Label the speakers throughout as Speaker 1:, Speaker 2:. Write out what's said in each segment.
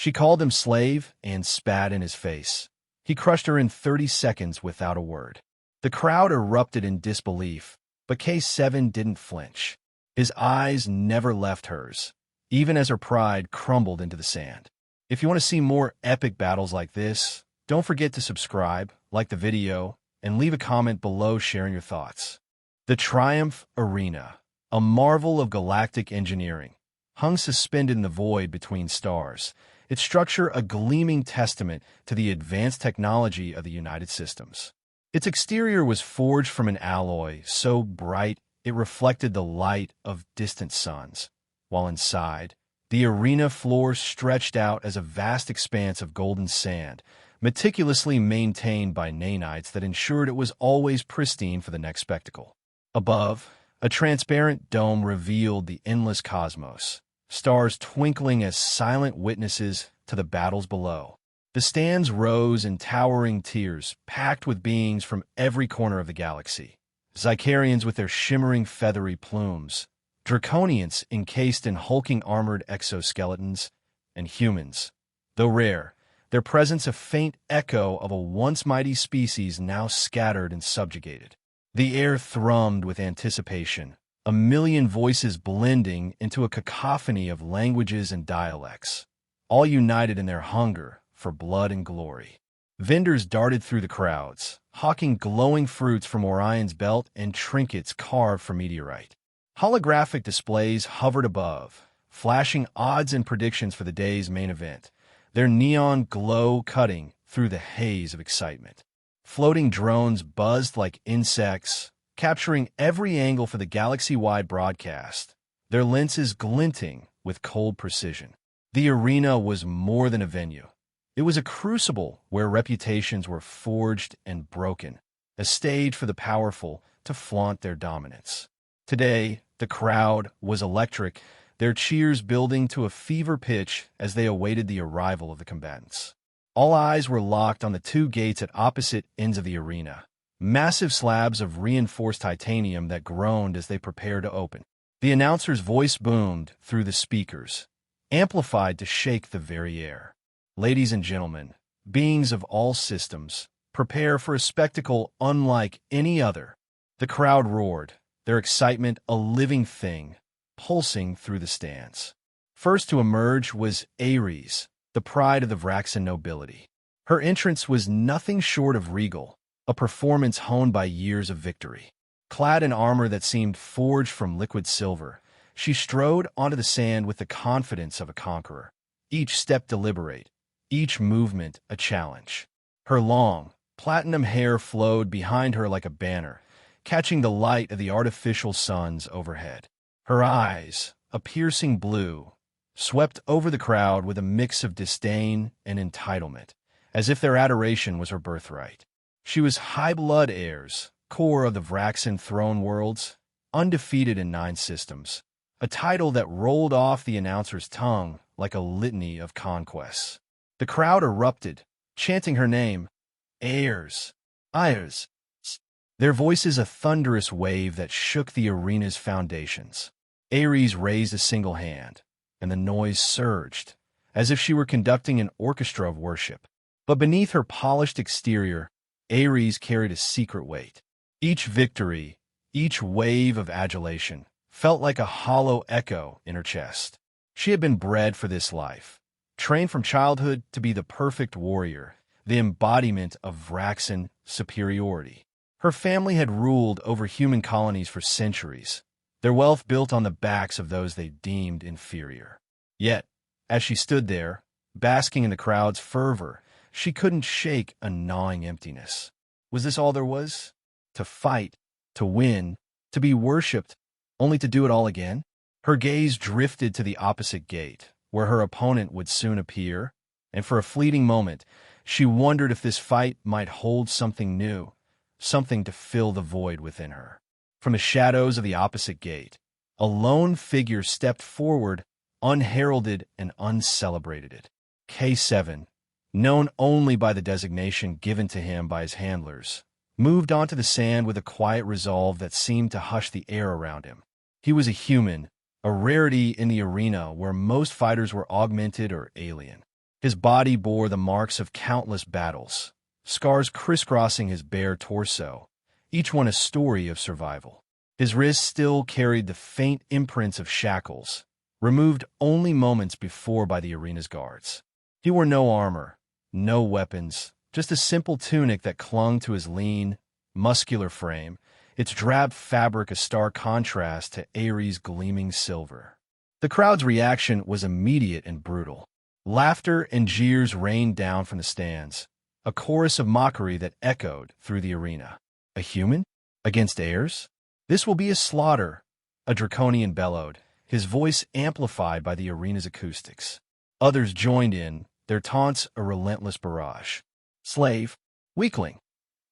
Speaker 1: She called him slave and spat in his face. He crushed her in 30 seconds without a word. The crowd erupted in disbelief, but K7 didn't flinch. His eyes never left hers, even as her pride crumbled into the sand. If you want to see more epic battles like this, don't forget to subscribe, like the video, and leave a comment below sharing your thoughts. The Triumph Arena, a marvel of galactic engineering, hung suspended in the void between stars, its structure a gleaming testament to the advanced technology of the United Systems. Its exterior was forged from an alloy so bright it reflected the light of distant suns, while inside, the arena floor stretched out as a vast expanse of golden sand, meticulously maintained by nanites that ensured it was always pristine for the next spectacle. Above, a transparent dome revealed the endless cosmos, stars twinkling as silent witnesses to the battles below. The stands rose in towering tiers, packed with beings from every corner of the galaxy. Zicarians with their shimmering feathery plumes, Draconians encased in hulking armored exoskeletons, and humans, though rare, their presence a faint echo of a once mighty species now scattered and subjugated. The air thrummed with anticipation, a million voices blending into a cacophony of languages and dialects, all united in their hunger for blood and glory. Vendors darted through the crowds, hawking glowing fruits from Orion's belt and trinkets carved from meteorite. Holographic displays hovered above, flashing odds and predictions for the day's main event, their neon glow cutting through the haze of excitement. Floating drones buzzed like insects, capturing every angle for the galaxy-wide broadcast, their lenses glinting with cold precision. The arena was more than a venue. It was a crucible where reputations were forged and broken, a stage for the powerful to flaunt their dominance. Today, the crowd was electric, their cheers building to a fever pitch as they awaited the arrival of the combatants. All eyes were locked on the two gates at opposite ends of the arena, massive slabs of reinforced titanium that groaned as they prepared to open. The announcer's voice boomed through the speakers, amplified to shake the very air. Ladies and gentlemen, beings of all systems, prepare for a spectacle unlike any other. The crowd roared, their excitement a living thing, pulsing through the stands. First to emerge was Aeries, the pride of the Vraxen nobility. Her entrance was nothing short of regal, a performance honed by years of victory. Clad in armor that seemed forged from liquid silver, she strode onto the sand with the confidence of a conqueror, each step deliberate, each movement a challenge. Her long, platinum hair flowed behind her like a banner, catching the light of the artificial suns overhead. Her eyes, a piercing blue, swept over the crowd with a mix of disdain and entitlement, as if their adoration was her birthright. She was high-blood heirs, core of the Vraxen throne worlds, undefeated in 9 systems, a title that rolled off the announcer's tongue like a litany of conquests. The crowd erupted, chanting her name, Aeries, Aeries. Their voices a thunderous wave that shook the arena's foundations. Aeries raised a single hand, and the noise surged, as if she were conducting an orchestra of worship. But beneath her polished exterior, Aeries carried a secret weight. Each victory, each wave of adulation, felt like a hollow echo in her chest. She had been bred for this life, trained from childhood to be the perfect warrior, the embodiment of Vraxen superiority. Her family had ruled over human colonies for centuries, their wealth built on the backs of those they deemed inferior. Yet, as she stood there, basking in the crowd's fervor, she couldn't shake a gnawing emptiness. Was this all there was? To fight, to win, to be worshipped, only to do it all again? Her gaze drifted to the opposite gate, where her opponent would soon appear, and for a fleeting moment, she wondered if this fight might hold something new, something to fill the void within her. From the shadows of the opposite gate, a lone figure stepped forward, unheralded and uncelebrated. K7, known only by the designation given to him by his handlers, moved onto the sand with a quiet resolve that seemed to hush the air around him. He was a human, a rarity in the arena where most fighters were augmented or alien. His body bore the marks of countless battles, scars crisscrossing his bare torso, each one a story of survival. His wrists still carried the faint imprints of shackles, removed only moments before by the arena's guards. He wore no armor, no weapons, just a simple tunic that clung to his lean, muscular frame, its drab fabric a stark contrast to Aeries' gleaming silver. The crowd's reaction was immediate and brutal. Laughter and jeers rained down from the stands, a chorus of mockery that echoed through the arena. A human? Against Aeries? This will be a slaughter, a Draconian bellowed, his voice amplified by the arena's acoustics. Others joined in, their taunts a relentless barrage. Slave, weakling,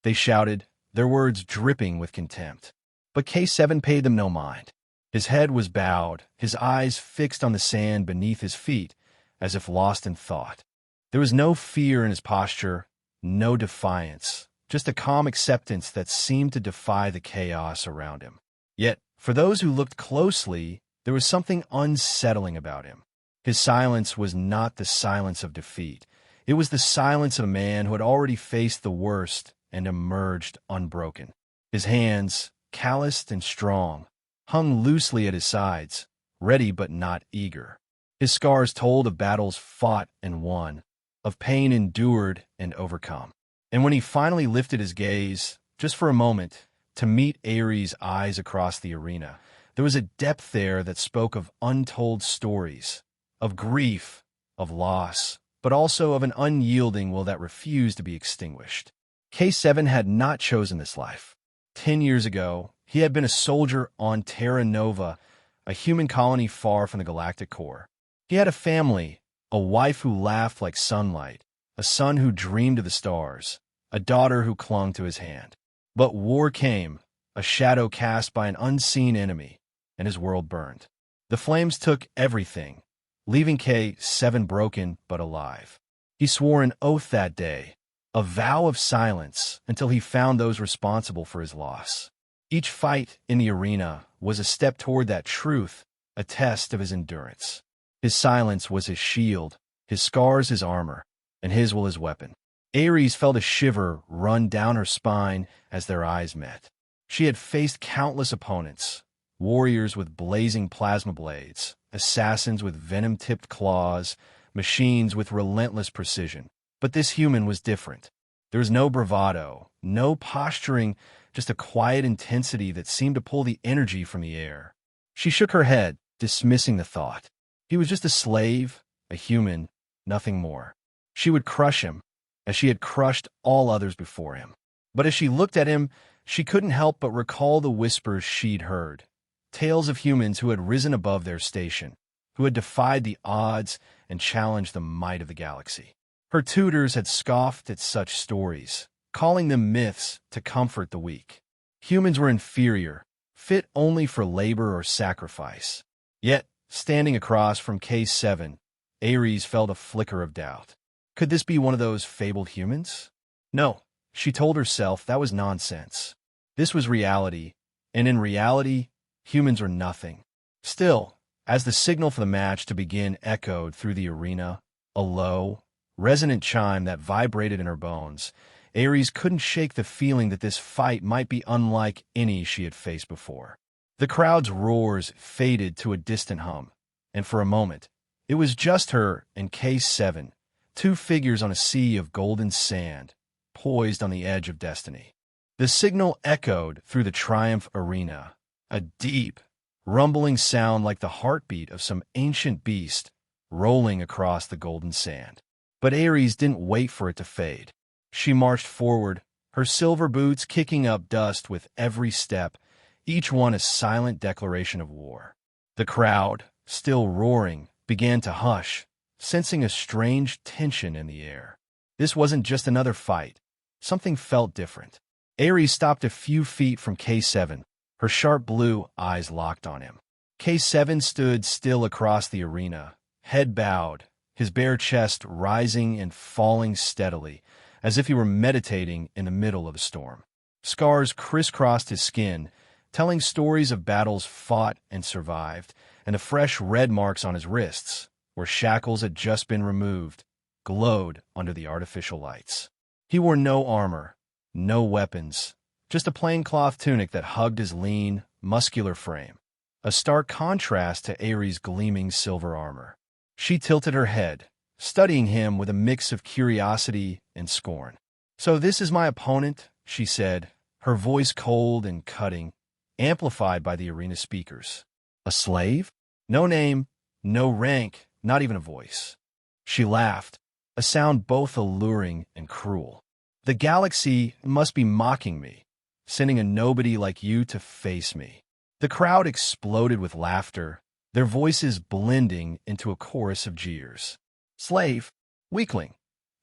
Speaker 1: they shouted, their words dripping with contempt. But K7 paid them no mind. His head was bowed, his eyes fixed on the sand beneath his feet, as if lost in thought. There was no fear in his posture, no defiance, just a calm acceptance that seemed to defy the chaos around him. Yet, for those who looked closely, there was something unsettling about him. His silence was not the silence of defeat. It was the silence of a man who had already faced the worst and emerged unbroken. His hands, calloused and strong, hung loosely at his sides, ready but not eager. His scars told of battles fought and won, of pain endured and overcome. And when he finally lifted his gaze, just for a moment, to meet Aeries' eyes across the arena, there was a depth there that spoke of untold stories, of grief, of loss, but also of an unyielding will that refused to be extinguished. K7 had not chosen this life. 10 years ago, he had been a soldier on Terra Nova, a human colony far from the galactic core. He had a family, a wife who laughed like sunlight, a son who dreamed of the stars, a daughter who clung to his hand. But war came, a shadow cast by an unseen enemy, and his world burned. The flames took everything, leaving K7 broken but alive. He swore an oath that day, a vow of silence until he found those responsible for his loss. Each fight in the arena was a step toward that truth, a test of his endurance. His silence was his shield, his scars his armor, and his will his weapon. Aeries felt a shiver run down her spine as their eyes met. She had faced countless opponents, warriors with blazing plasma blades, assassins with venom-tipped claws, machines with relentless precision. But this human was different. There was no bravado, no posturing, just a quiet intensity that seemed to pull the energy from the air. She shook her head, dismissing the thought. He was just a slave, a human, nothing more. She would crush him, as she had crushed all others before him. But as she looked at him, she couldn't help but recall the whispers she'd heard. Tales of humans who had risen above their station, who had defied the odds and challenged the might of the galaxy. Her tutors had scoffed at such stories, calling them myths to comfort the weak. Humans were inferior, fit only for labor or sacrifice. Yet, standing across from K7, Aeries felt a flicker of doubt. Could this be one of those fabled humans? No, she told herself that was nonsense. This was reality, and in reality, humans were nothing. Still, as the signal for the match to begin echoed through the arena, a low, resonant chime that vibrated in her bones, Aeries couldn't shake the feeling that this fight might be unlike any she had faced before. The crowd's roars faded to a distant hum, and for a moment, it was just her and K7, two figures on a sea of golden sand, poised on the edge of destiny. The signal echoed through the Triumph Arena, a deep, rumbling sound like the heartbeat of some ancient beast rolling across the golden sand. But Aeries didn't wait for it to fade. She marched forward, her silver boots kicking up dust with every step, each one a silent declaration of war. The crowd, still roaring, began to hush, sensing a strange tension in the air. This wasn't just another fight. Something felt different. Aeries stopped a few feet from K7, her sharp blue eyes locked on him. K7 stood still across the arena, head bowed, his bare chest rising and falling steadily, as if he were meditating in the middle of a storm. Scars crisscrossed his skin, telling stories of battles fought and survived, and the fresh red marks on his wrists, where shackles had just been removed, glowed under the artificial lights. He wore no armor, no weapons, just a plaincloth tunic that hugged his lean, muscular frame, a stark contrast to Aeries' gleaming silver armor. She tilted her head, studying him with a mix of curiosity and scorn. "So this is my opponent," she said, her voice cold and cutting, amplified by the arena speakers. "A slave? No name, no rank, not even a voice." She laughed, a sound both alluring and cruel. "The galaxy must be mocking me, sending a nobody like you to face me." The crowd exploded with laughter, their voices blending into a chorus of jeers. "Slave! Weakling!"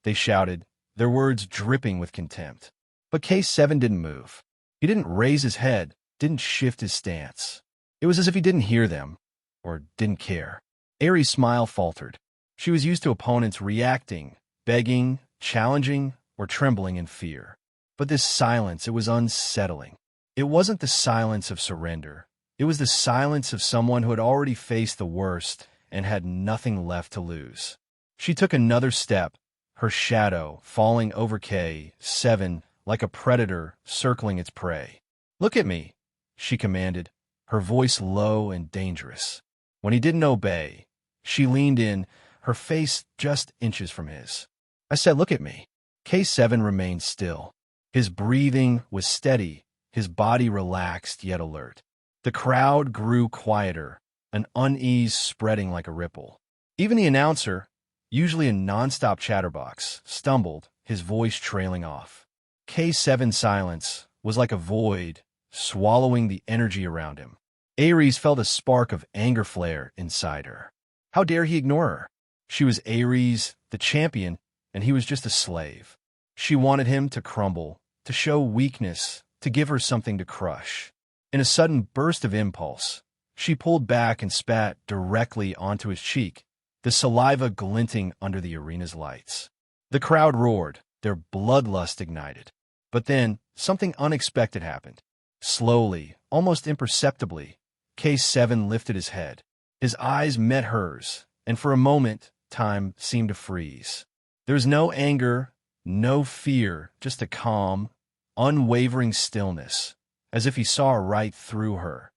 Speaker 1: they shouted, their words dripping with contempt. But K7 didn't move. He didn't raise his head, didn't shift his stance. It was as if he didn't hear them, or didn't care. Aeries' smile faltered. She was used to opponents reacting, begging, challenging, or trembling in fear. But this silence, it was unsettling. It wasn't the silence of surrender. It was the silence of someone who had already faced the worst and had nothing left to lose. She took another step, her shadow falling over K7 like a predator circling its prey. "Look at me," she commanded, her voice low and dangerous. When he didn't obey, she leaned in, her face just inches from his. "I said, look at me." K7 remained still. His breathing was steady, his body relaxed yet alert. The crowd grew quieter, an unease spreading like a ripple. Even the announcer, usually a nonstop chatterbox, stumbled, his voice trailing off. K7's silence was like a void, swallowing the energy around him. Aeries felt a spark of anger flare inside her. How dare he ignore her? She was Aeries, the champion, and he was just a slave. She wanted him to crumble, to show weakness, to give her something to crush. In a sudden burst of impulse, she pulled back and spat directly onto his cheek, the saliva glinting under the arena's lights. The crowd roared, their bloodlust ignited. But then, something unexpected happened. Slowly, almost imperceptibly, K7 lifted his head. His eyes met hers, and for a moment, time seemed to freeze. There was no anger, no fear, just a calm, unwavering stillness, as if he saw right through her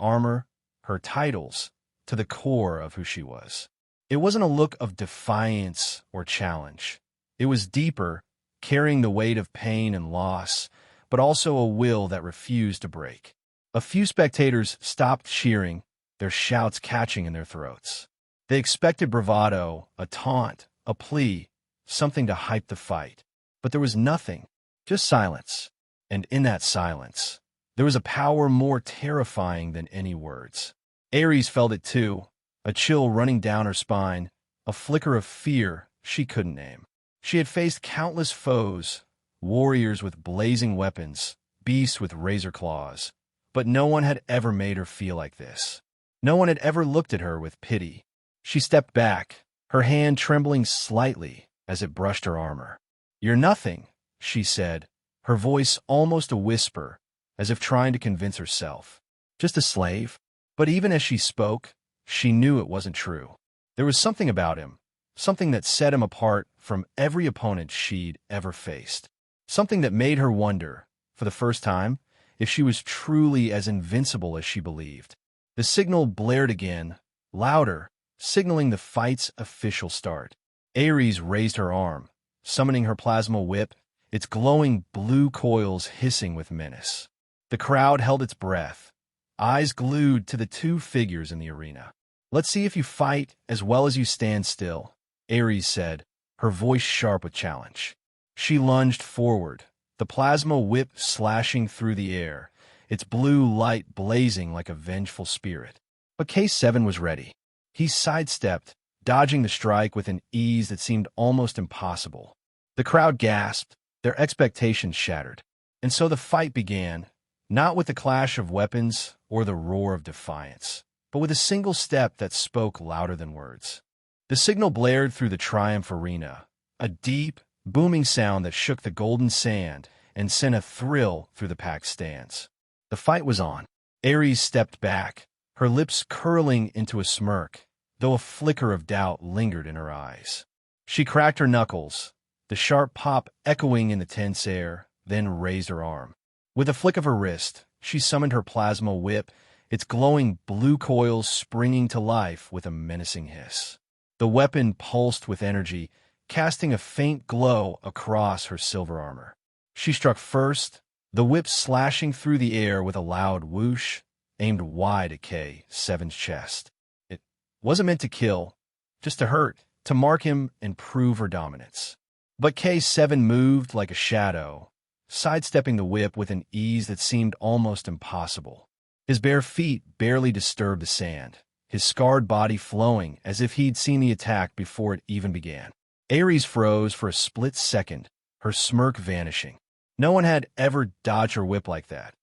Speaker 1: armor, her titles, to the core of who she was. It wasn't a look of defiance or challenge. It was deeper, carrying the weight of pain and loss, but also a will that refused to break. A few spectators stopped cheering, their shouts catching in their throats. They expected bravado, a taunt, a plea, something to hype the fight. But there was nothing, just silence. And in that silence, there was a power more terrifying than any words. Aeries felt it too, a chill running down her spine, a flicker of fear she couldn't name. She had faced countless foes, warriors with blazing weapons, beasts with razor claws, but no one had ever made her feel like this. No one had ever looked at her with pity. She stepped back, her hand trembling slightly as it brushed her armor. "You're nothing," she said, her voice almost a whisper, as if trying to convince herself. "Just a slave." But even as she spoke, she knew it wasn't true. There was something about him, something that set him apart from every opponent she'd ever faced. Something that made her wonder, for the first time, if she was truly as invincible as she believed. The signal blared again, louder, signaling the fight's official start. Aeries raised her arm, summoning her plasma whip, its glowing blue coils hissing with menace. The crowd held its breath, eyes glued to the two figures in the arena. "Let's see if you fight as well as you stand still," Aeries said, her voice sharp with challenge. She lunged forward, the plasma whip slashing through the air, its blue light blazing like a vengeful spirit. But K7 was ready. He sidestepped, dodging the strike with an ease that seemed almost impossible. The crowd gasped, their expectations shattered. And so the fight began, not with the clash of weapons or the roar of defiance, but with a single step that spoke louder than words. The signal blared through the Triumph Arena, a deep, booming sound that shook the golden sand and sent a thrill through the packed stands. The fight was on. Aeries stepped back, her lips curling into a smirk, though a flicker of doubt lingered in her eyes. She cracked her knuckles, the sharp pop echoing in the tense air, then raised her arm. With a flick of her wrist, she summoned her plasma whip, its glowing blue coils springing to life with a menacing hiss. The weapon pulsed with energy, casting a faint glow across her silver armor. She struck first, the whip slashing through the air with a loud whoosh, aimed wide at K7's chest. It wasn't meant to kill, just to hurt, to mark him and prove her dominance. But K7 moved like a shadow, sidestepping the whip with an ease that seemed almost impossible. His bare feet barely disturbed the sand, his scarred body flowing as if he'd seen the attack before it even began. Aeries froze for a split second, her smirk vanishing. No one had ever dodged her whip like that,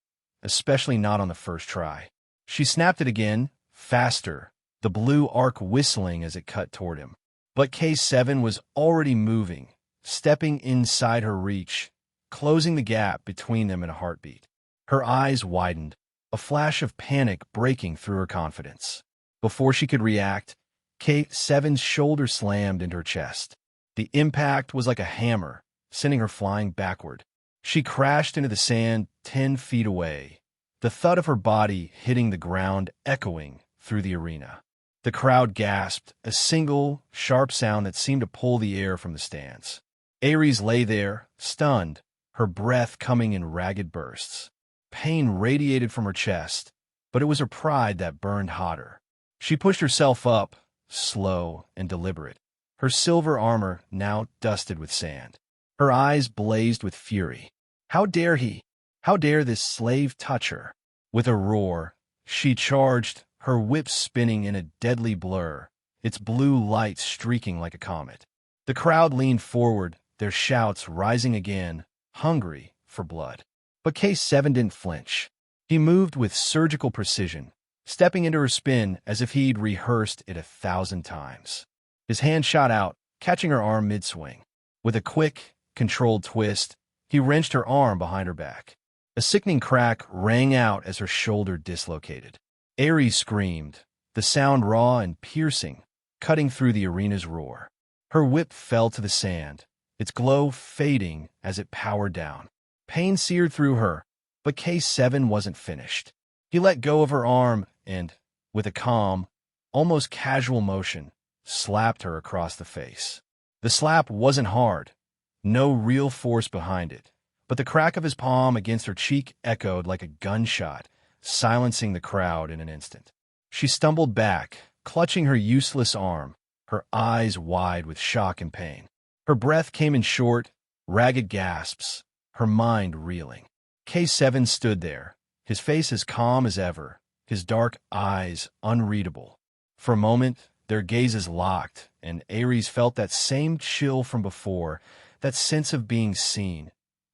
Speaker 1: especially not on the first try. She snapped it again, faster, the blue arc whistling as it cut toward him. But K7 was already moving, stepping inside her reach, closing the gap between them in a heartbeat. Her eyes widened, a flash of panic breaking through her confidence. Before she could react, K7's shoulder slammed into her chest. The impact was like a hammer, sending her flying backward. She crashed into the sand 10 feet away, the thud of her body hitting the ground echoing through the arena. The crowd gasped, a single, sharp sound that seemed to pull the air from the stands. Aeries lay there, stunned, her breath coming in ragged bursts. Pain radiated from her chest, but it was her pride that burned hotter. She pushed herself up, slow and deliberate, her silver armor now dusted with sand. Her eyes blazed with fury. How dare he? How dare this slave touch her? With a roar, she charged, her whip spinning in a deadly blur, its blue light streaking like a comet. The crowd leaned forward, their shouts rising again, hungry for blood. But K7 didn't flinch. He moved with surgical precision, stepping into her spin as if he'd rehearsed it 1,000 times. His hand shot out, catching her arm mid-swing. With a quick, controlled twist, he wrenched her arm behind her back. A sickening crack rang out as her shoulder dislocated. Aeries screamed, the sound raw and piercing, cutting through the arena's roar. Her whip fell to the sand, its glow fading as it powered down. Pain seared through her, but K7 wasn't finished. He let go of her arm and, with a calm, almost casual motion, slapped her across the face. The slap wasn't hard, no real force behind it, but the crack of his palm against her cheek echoed like a gunshot, silencing the crowd in an instant. She stumbled back, clutching her useless arm, her eyes wide with shock and pain. Her breath came in short, ragged gasps, her mind reeling. K7 stood there, his face as calm as ever, his dark eyes unreadable. For a moment, their gazes locked, and Aeries felt that same chill from before, that sense of being seen,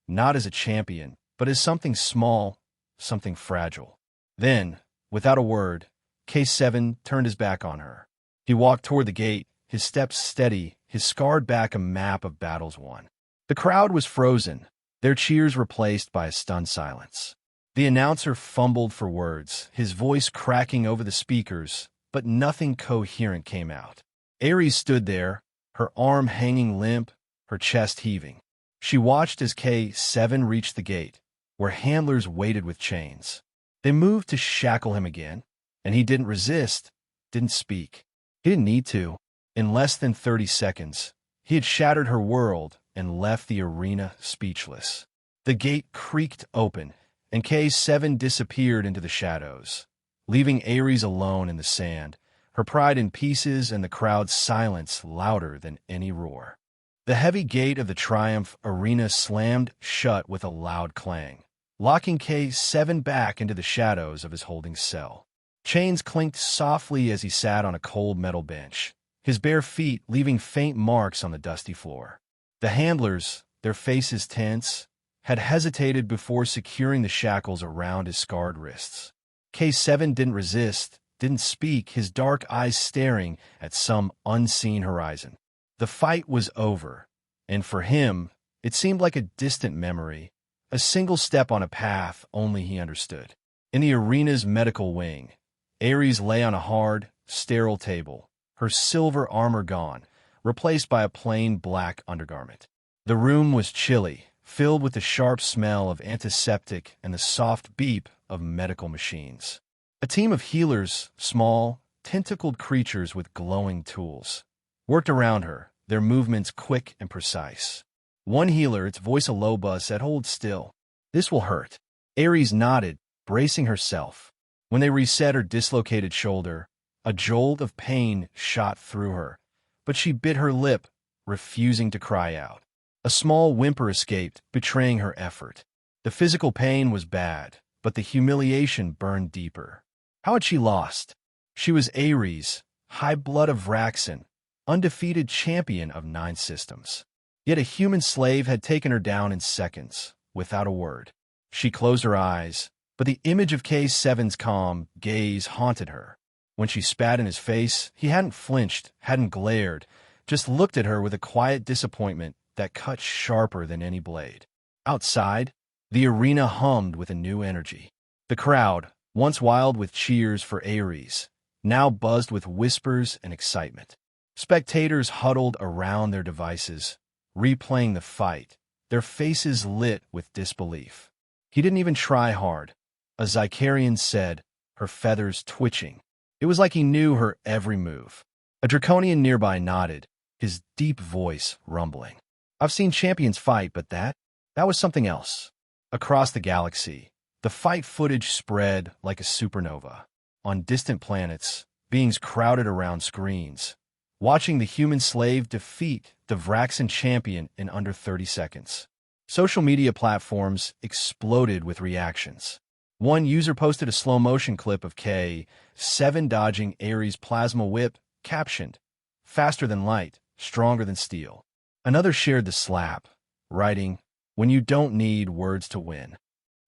Speaker 1: not as a champion, but as something small, something fragile. Then, without a word, K7 turned his back on her. He walked toward the gate, his steps steady, his scarred back a map of battles won. The crowd was frozen, their cheers replaced by a stunned silence. The announcer fumbled for words, his voice cracking over the speakers, but nothing coherent came out. Aeries stood there, her arm hanging limp, her chest heaving. She watched as K7 reached the gate, where handlers waited with chains. They moved to shackle him again, and he didn't resist, didn't speak. He didn't need to. In less than 30 seconds, he had shattered her world and left the arena speechless. The gate creaked open, and K7 disappeared into the shadows, leaving Aeries alone in the sand, her pride in pieces and the crowd's silence louder than any roar. The heavy gate of the Triumph Arena slammed shut with a loud clang, locking K7 back into the shadows of his holding cell. Chains clinked softly as he sat on a cold metal bench, his bare feet leaving faint marks on the dusty floor. The handlers, their faces tense, had hesitated before securing the shackles around his scarred wrists. K7 didn't resist, didn't speak, his dark eyes staring at some unseen horizon. The fight was over, and for him, it seemed like a distant memory, a single step on a path only he understood. In the arena's medical wing, Aeries lay on a hard, sterile table, her silver armor gone, replaced by a plain black undergarment. The room was chilly, filled with the sharp smell of antiseptic and the soft beep of medical machines. A team of healers, small, tentacled creatures with glowing tools, worked around her, their movements quick and precise. One healer, its voice a low buzz, said, "Hold still. This will hurt." Aeries nodded, bracing herself. When they reset her dislocated shoulder, a jolt of pain shot through her, but she bit her lip, refusing to cry out. A small whimper escaped, betraying her effort. The physical pain was bad, but the humiliation burned deeper. How had she lost? She was Aeries, high blood of Vraxen, undefeated champion of 9 systems. Yet a human slave had taken her down in seconds, without a word. She closed her eyes, but the image of K7's calm gaze haunted her. When she spat in his face, he hadn't flinched, hadn't glared, just looked at her with a quiet disappointment that cut sharper than any blade. Outside, the arena hummed with a new energy. The crowd, once wild with cheers for Aeries, now buzzed with whispers and excitement. Spectators huddled around their devices, replaying the fight, their faces lit with disbelief. "He didn't even try hard," a Zycarian said, her feathers twitching. It was like he knew her every move. A Draconian nearby nodded, his deep voice rumbling. "I've seen champions fight, but that was something else." Across the galaxy, the fight footage spread like a supernova. On distant planets, beings crowded around screens, watching the human slave defeat the Vraxen champion in under 30 seconds. Social media platforms exploded with reactions. One user posted a slow-motion clip of K7 dodging Aeries' plasma whip, captioned, "Faster than light, stronger than steel." Another shared the slap, writing, "When you don't need words to win."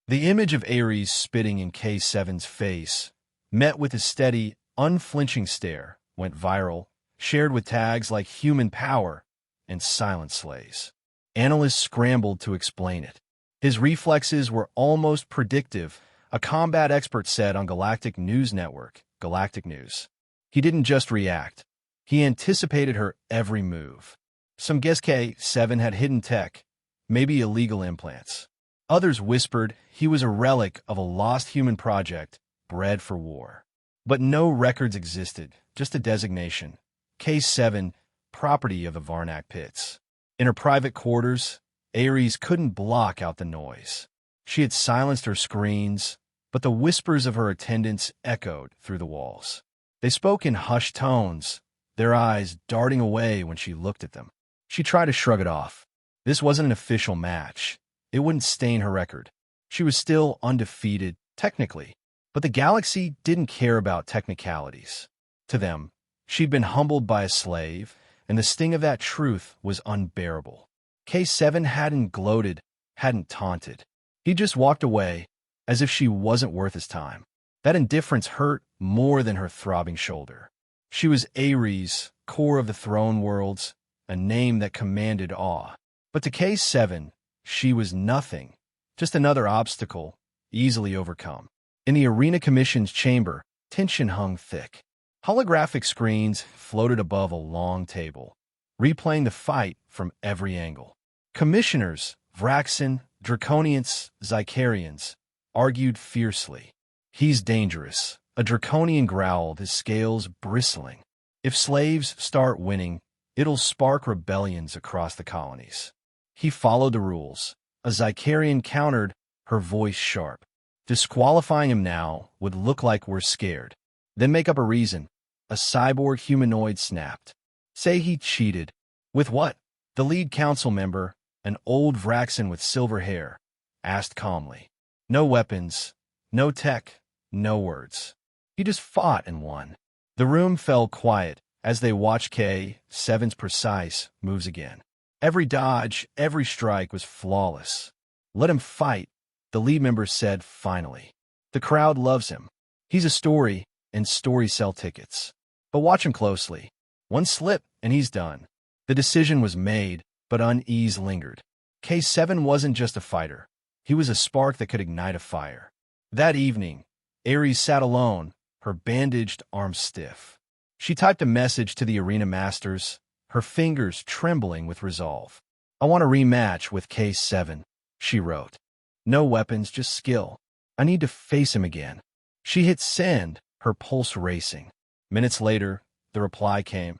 Speaker 1: The image of Aeries spitting in K7's face, met with a steady, unflinching stare, went viral, shared with tags like human power and silent slays. Analysts scrambled to explain it. His reflexes were almost predictive, a combat expert said on Galactic News Network, Galactic News. He didn't just react. He anticipated her every move. Some guessed K7 had hidden tech, maybe illegal implants. Others whispered he was a relic of a lost human project bred for war. But no records existed, just a designation. K7, property of the Varnak pits. In her private quarters, Aeries couldn't block out the noise. She had silenced her screens, but the whispers of her attendants echoed through the walls. They spoke in hushed tones, their eyes darting away when she looked at them. She tried to shrug it off. This wasn't an official match. It wouldn't stain her record. She was still undefeated, technically. But the galaxy didn't care about technicalities. To them, she'd been humbled by a slave, and the sting of that truth was unbearable. K7 hadn't gloated, hadn't taunted. He just walked away, as if she wasn't worth his time. That indifference hurt more than her throbbing shoulder. She was Aeries, core of the throne worlds, a name that commanded awe. But to K7, she was nothing, just another obstacle, easily overcome. In the Arena Commission's chamber, tension hung thick. Holographic screens floated above a long table, replaying the fight from every angle. Commissioners, Vraxen, Draconians, Zycarians, argued fiercely. "He's dangerous," a Draconian growled, his scales bristling. "If slaves start winning, it'll spark rebellions across the colonies." He followed the rules. A Zycarian countered, her voice sharp. "Disqualifying him now would look like we're scared. Then make up a reason." A cyborg humanoid snapped. "Say he cheated." "With what?" The lead council member, an old Vraxen with silver hair, asked calmly. "No weapons, no tech, no words. He just fought and won." The room fell quiet as they watched K7's precise moves again. Every dodge, every strike was flawless. "Let him fight," the lead member said finally. "The crowd loves him. He's a story, and stories sell tickets. But watch him closely. One slip, and he's done." The decision was made, but unease lingered. K7 wasn't just a fighter. He was a spark that could ignite a fire. That evening, Aeries sat alone, her bandaged arms stiff. She typed a message to the arena masters, her fingers trembling with resolve. "I want a rematch with K7, she wrote. "No weapons, just skill. I need to face him again." She hit send, her pulse racing. Minutes later, the reply came.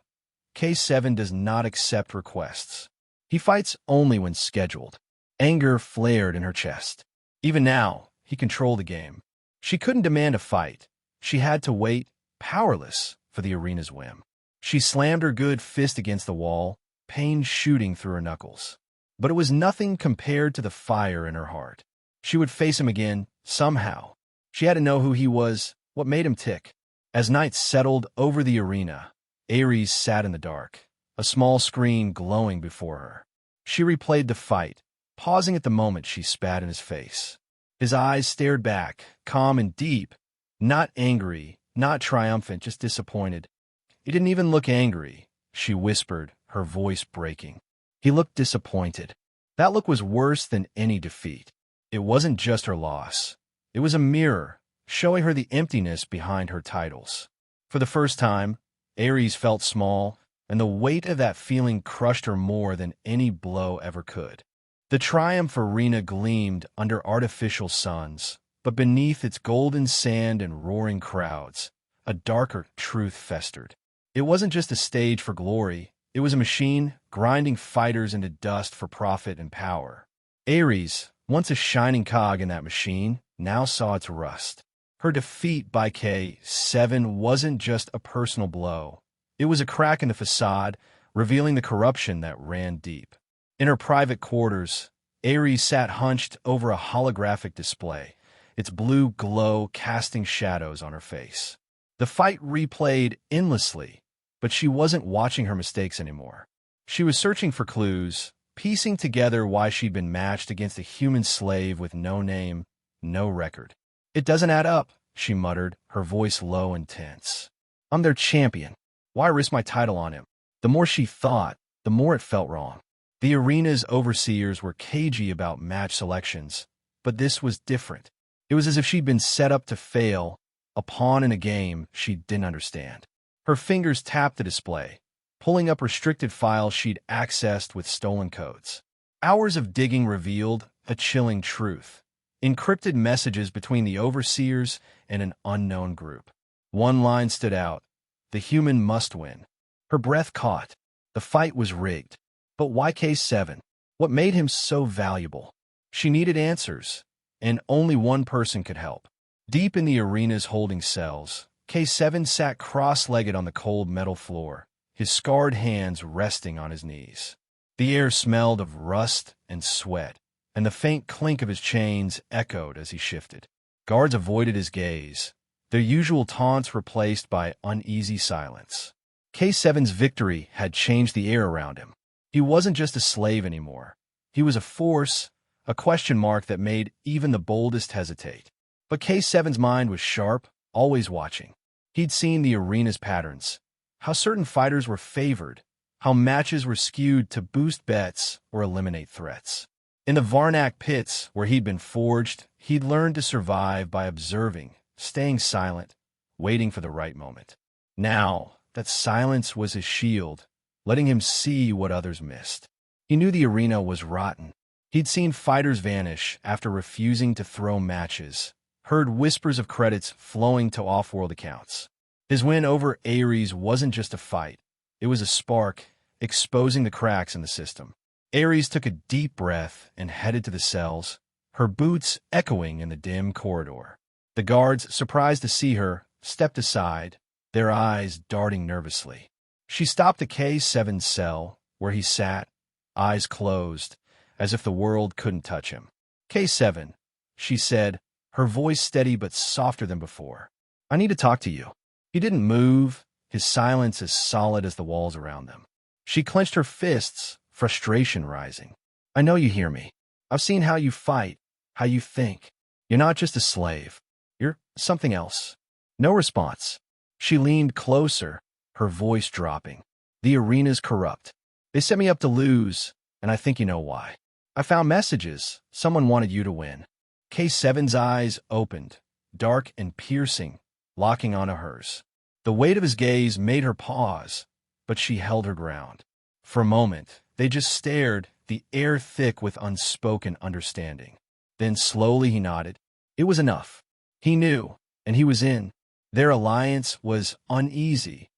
Speaker 1: K7 does not accept requests. He fights only when scheduled. Anger flared in her chest. Even now, he controlled the game. She couldn't demand a fight. She had to wait, powerless, for the arena's whim. She slammed her good fist against the wall, pain shooting through her knuckles. But it was nothing compared to the fire in her heart. She would face him again, somehow. She had to know who he was, what made him tick. As night settled over the arena, Aeries sat in the dark, a small screen glowing before her. She replayed the fight, pausing at the moment she spat in his face. His eyes stared back, calm and deep, not angry, not triumphant, just disappointed. He didn't even look angry, she whispered, her voice breaking. He looked disappointed. That look was worse than any defeat. It wasn't just her loss. It was a mirror, showing her the emptiness behind her titles. For the first time, Aeries felt small, and the weight of that feeling crushed her more than any blow ever could. The triumph arena gleamed under artificial suns, but beneath its golden sand and roaring crowds, a darker truth festered. It wasn't just a stage for glory, it was a machine grinding fighters into dust for profit and power. Aeries, once a shining cog in that machine, now saw its rust. Her defeat by K7 wasn't just a personal blow. It was a crack in the facade, revealing the corruption that ran deep. In her private quarters, Aeries sat hunched over a holographic display, its blue glow casting shadows on her face. The fight replayed endlessly, but she wasn't watching her mistakes anymore. She was searching for clues, piecing together why she'd been matched against a human slave with no name, no record. "It doesn't add up," she muttered, her voice low and tense. "I'm their champion. Why risk my title on him?" The more she thought, the more it felt wrong. The arena's overseers were cagey about match selections, but this was different. It was as if she'd been set up to fail, a pawn in a game she didn't understand. Her fingers tapped the display, pulling up restricted files she'd accessed with stolen codes. Hours of digging revealed a chilling truth. Encrypted messages between the overseers and an unknown group. One line stood out: "The human must win." Her breath caught. The fight was rigged. But why K7? What made him so valuable? She needed answers, and only one person could help. Deep in the arena's holding cells, K7 sat cross-legged on the cold metal floor, his scarred hands resting on his knees. The air smelled of rust and sweat, and the faint clink of his chains echoed as he shifted. Guards avoided his gaze, their usual taunts replaced by uneasy silence. K7's victory had changed the air around him. He wasn't just a slave anymore. He was a force, a question mark that made even the boldest hesitate. But K7's mind was sharp, always watching. He'd seen the arena's patterns, how certain fighters were favored, how matches were skewed to boost bets or eliminate threats. In the Varnak pits where he'd been forged, he'd learned to survive by observing, staying silent, waiting for the right moment. Now, that silence was his shield, letting him see what others missed. He knew the arena was rotten. He'd seen fighters vanish after refusing to throw matches, heard whispers of credits flowing to off-world accounts. His win over Aeries wasn't just a fight. It was a spark, exposing the cracks in the system. Aeries took a deep breath and headed to the cells, her boots echoing in the dim corridor. The guards, surprised to see her, stepped aside, their eyes darting nervously. She stopped at K7's cell, where he sat, eyes closed, as if the world couldn't touch him. "K7," she said, her voice steady but softer than before. "I need to talk to you." He didn't move, his silence as solid as the walls around them. She clenched her fists, frustration rising. "I know you hear me. I've seen how you fight, how you think. You're not just a slave. You're something else." No response. She leaned closer, her voice dropping. "The arena's corrupt. They set me up to lose, and I think you know why. I found messages. Someone wanted you to win." K7's eyes opened, dark and piercing, locking onto hers. The weight of his gaze made her pause, but she held her ground. For a moment, they just stared, the air thick with unspoken understanding. Then slowly he nodded. It was enough. He knew, and he was in. Their alliance was uneasy,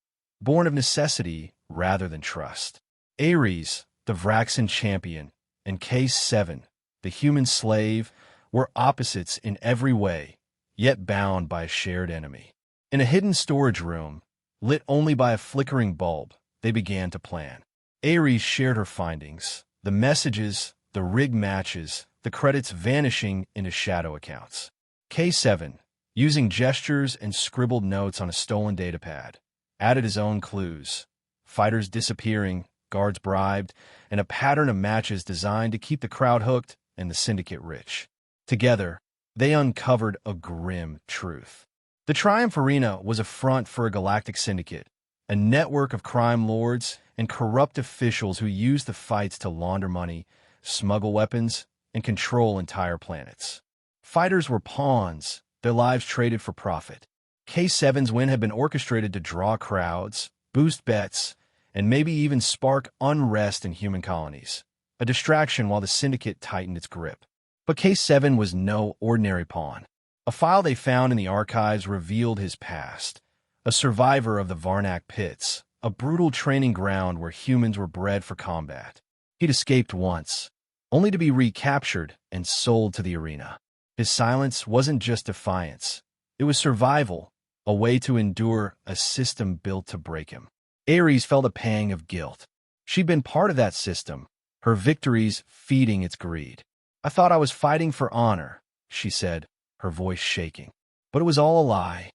Speaker 1: born of necessity rather than trust. Aeries, the Vraxen champion, and Case 7, the human slave, were opposites in every way, yet bound by a shared enemy. In a hidden storage room, lit only by a flickering bulb, they began to plan. Aeries shared her findings, the messages, the rigged matches, the credits vanishing into shadow accounts. K7, using gestures and scribbled notes on a stolen datapad, added his own clues. Fighters disappearing, guards bribed, and a pattern of matches designed to keep the crowd hooked and the syndicate rich. Together, they uncovered a grim truth. The Triumph Arena was a front for a galactic syndicate, a network of crime lords and corrupt officials who used the fights to launder money, smuggle weapons, and control entire planets. Fighters were pawns, their lives traded for profit. K7's win had been orchestrated to draw crowds, boost bets, and maybe even spark unrest in human colonies, a distraction while the syndicate tightened its grip. But K7 was no ordinary pawn. A file they found in the archives revealed his past, a survivor of the Varnak pits, a brutal training ground where humans were bred for combat. He'd escaped once, only to be recaptured and sold to the arena. His silence wasn't just defiance. It was survival, a way to endure a system built to break him. Aeries felt a pang of guilt. She'd been part of that system, her victories feeding its greed. "I thought I was fighting for honor," she said, her voice shaking. "But it was all a lie."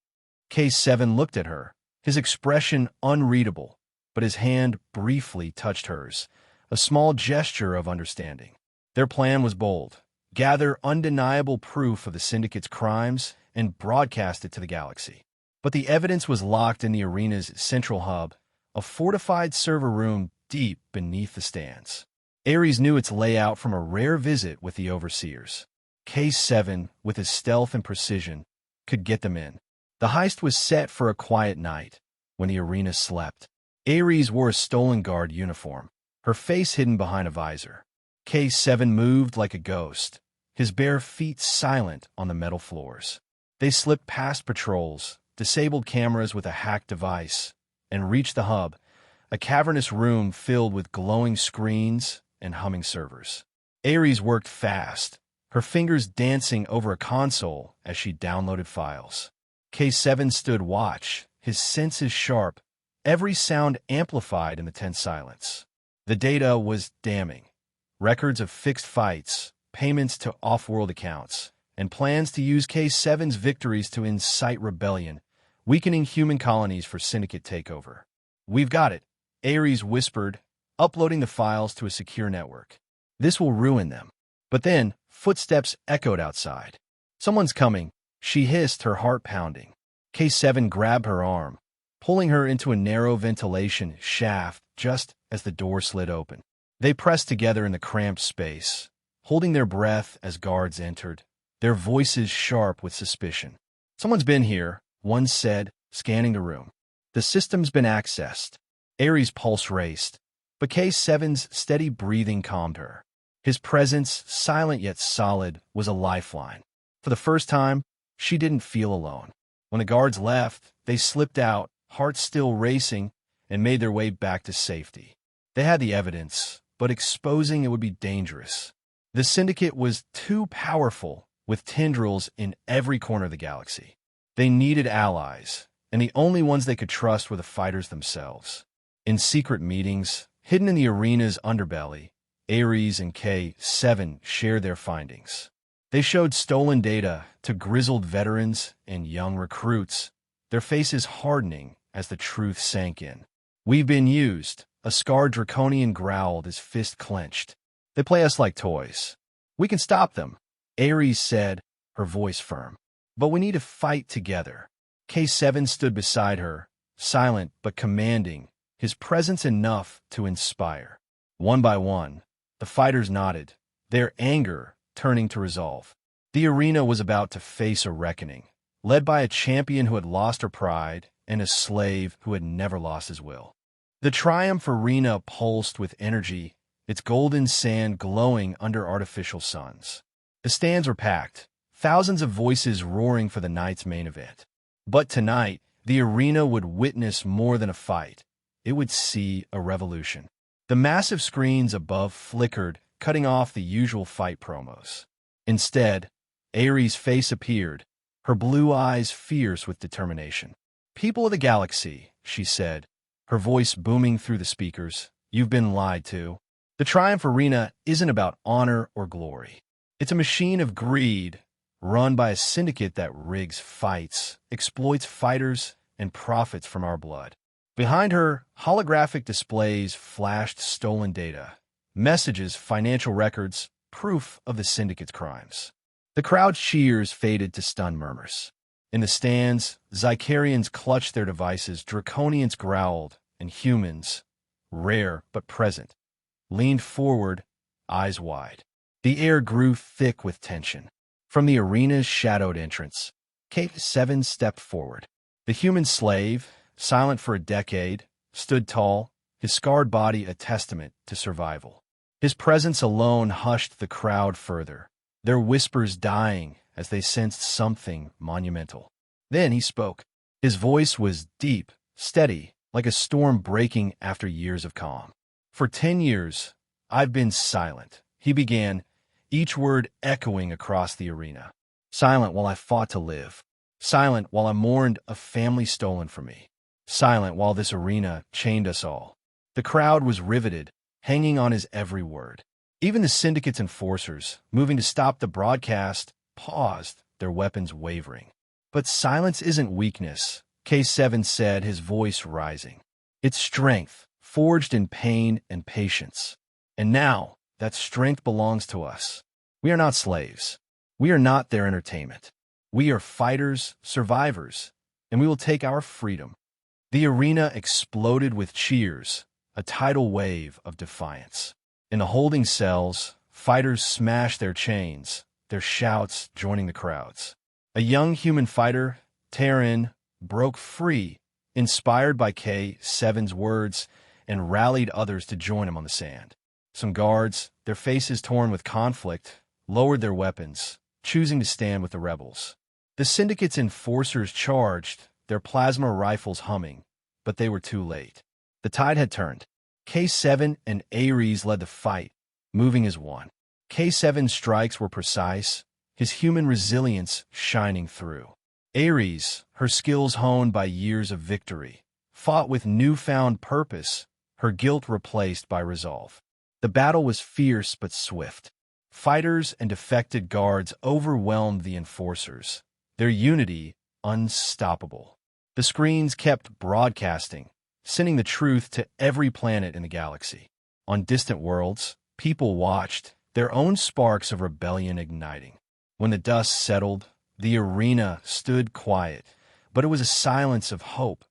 Speaker 1: K7 looked at her, his expression unreadable, but his hand briefly touched hers, a small gesture of understanding. Their plan was bold: gather undeniable proof of the syndicate's crimes and broadcast it to the galaxy. But the evidence was locked in the arena's central hub, a fortified server room deep beneath the stands. Aeries knew its layout from a rare visit with the overseers. K7, with his stealth and precision, could get them in. The heist was set for a quiet night, when the arena slept. Aeries wore a stolen guard uniform, her face hidden behind a visor. K7 moved like a ghost, his bare feet silent on the metal floors. They slipped past patrols, disabled cameras with a hacked device, and reached the hub, a cavernous room filled with glowing screens and humming servers. Aeries worked fast, her fingers dancing over a console as she downloaded files. K7 stood watch, his senses sharp, every sound amplified in the tense silence. The data was damning. Records of fixed fights, payments to off-world accounts, and plans to use K7's victories to incite rebellion, weakening human colonies for syndicate takeover. "We've got it," Aeries whispered, uploading the files to a secure network. "This will ruin them." But then, footsteps echoed outside. "Someone's coming," she hissed, her heart pounding. K7 grabbed her arm, pulling her into a narrow ventilation shaft just as the door slid open. They pressed together in the cramped space, holding their breath as guards entered, their voices sharp with suspicion. "Someone's been here," one said, scanning the room. "The system's been accessed." Aeries' pulse raced, but K7's steady breathing calmed her. His presence, silent yet solid, was a lifeline. For the first time, she didn't feel alone. When the guards left, they slipped out, hearts still racing, and made their way back to safety. They had the evidence, but exposing it would be dangerous. The syndicate was too powerful, with tendrils in every corner of the galaxy. They needed allies, and the only ones they could trust were the fighters themselves. In secret meetings, hidden in the arena's underbelly, Aeries and K7 shared their findings. They showed stolen data to grizzled veterans and young recruits, their faces hardening as the truth sank in. "We've been used," a scarred draconian growled, his fist clenched. "They play us like toys. We can stop them," Aeries said, her voice firm. "But we need to fight together." K7 stood beside her, silent but commanding, his presence enough to inspire. One by one, the fighters nodded, their anger turning to resolve. The arena was about to face a reckoning, led by a champion who had lost her pride and a slave who had never lost his will. The Triumph Arena pulsed with energy, its golden sand glowing under artificial suns. The stands were packed, thousands of voices roaring for the night's main event. But tonight, the arena would witness more than a fight. It would see a revolution. The massive screens above flickered, cutting off the usual fight promos. Instead, Aeries' face appeared, her blue eyes fierce with determination. "People of the galaxy," she said, her voice booming through the speakers, "you've been lied to. The Triumph Arena isn't about honor or glory. It's a machine of greed, run by a syndicate that rigs fights, exploits fighters, and profits from our blood." Behind her, holographic displays flashed stolen data, messages, financial records, proof of the syndicate's crimes. The crowd's cheers faded to stunned murmurs. In the stands, Zycarians clutched their devices, Draconians growled, and humans, rare but present, leaned forward, eyes wide. The air grew thick with tension. From the arena's shadowed entrance, K7 stepped forward. The human slave, silent for a decade, stood tall, his scarred body a testament to survival. His presence alone hushed the crowd further, their whispers dying as they sensed something monumental. Then he spoke. His voice was deep, steady, like a storm breaking after years of calm. "For 10 years, I've been silent," he began, each word echoing across the arena. "Silent while I fought to live. Silent while I mourned a family stolen from me. Silent while this arena chained us all." The crowd was riveted, hanging on his every word. Even the syndicate's enforcers, moving to stop the broadcast, paused, their weapons wavering. "But silence isn't weakness," K7 said, his voice rising. "It's strength, forged in pain and patience. And now, that strength belongs to us. We are not slaves. We are not their entertainment. We are fighters, survivors, and we will take our freedom." The arena exploded with cheers, a tidal wave of defiance. In the holding cells, fighters smashed their chains, their shouts joining the crowds. A young human fighter, Terran, broke free, inspired by K7's words, and rallied others to join him on the sand. Some guards, their faces torn with conflict, lowered their weapons, choosing to stand with the rebels. The syndicate's enforcers charged, their plasma rifles humming, but they were too late. The tide had turned. K7 and Aeries led the fight, moving as one. K7's strikes were precise, his human resilience shining through. Aeries, her skills honed by years of victory, fought with newfound purpose, her guilt replaced by resolve. The battle was fierce but swift. Fighters and defected guards overwhelmed the enforcers, their unity unstoppable. The screens kept broadcasting, sending the truth to every planet in the galaxy. On distant worlds, people watched, their own sparks of rebellion igniting. When the dust settled, the arena stood quiet, but it was a silence of hope,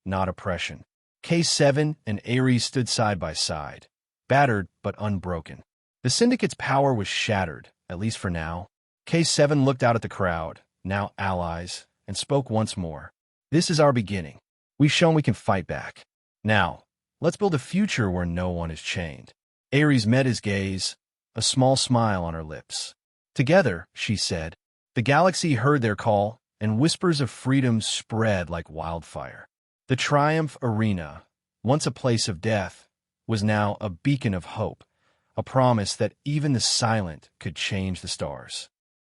Speaker 1: not oppression. K7 and Aeries stood side by side, battered but unbroken. The syndicate's power was shattered, at least for now. K7 looked out at the crowd, now allies, and spoke once more. "This is our beginning. We've shown we can fight back. Now, let's build a future where no one is chained." Aeries met his gaze, a small smile on her lips. "Together," she said. The galaxy heard their call, and whispers of freedom spread like wildfire. The Triumph Arena, once a place of death, was now a beacon of hope, a promise that even the silent could change the stars.